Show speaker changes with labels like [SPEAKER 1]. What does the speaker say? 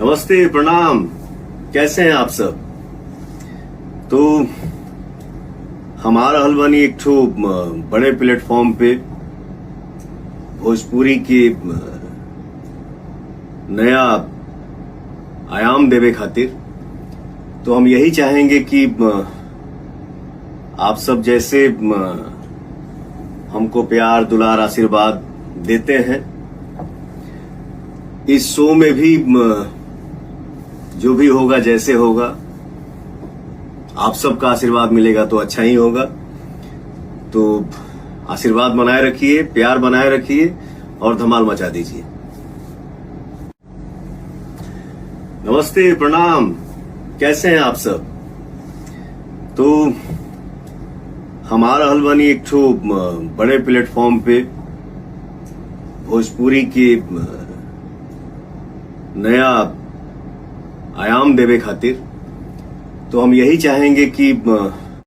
[SPEAKER 1] नमस्ते, प्रणाम। कैसे हैं आप सब? तो हमारा हलवानी एक ठो बड़े प्लेटफॉर्म पे भोजपुरी के नया आयाम देवे खातिर तो हम यही चाहेंगे कि आप सब जैसे हमको प्यार दुलार आशीर्वाद देते हैं, इस शो में भी जो भी होगा जैसे होगा आप सबका आशीर्वाद मिलेगा तो अच्छा ही होगा। तो आशीर्वाद बनाए रखिए, प्यार बनाए रखिए और धमाल मचा दीजिए। नमस्ते, प्रणाम। कैसे हैं आप सब? तो हमारा हलवानी एक ठो बड़े प्लेटफॉर्म पे भोजपुरी के नया आयाम देवे खातिर तो हम यही चाहेंगे कि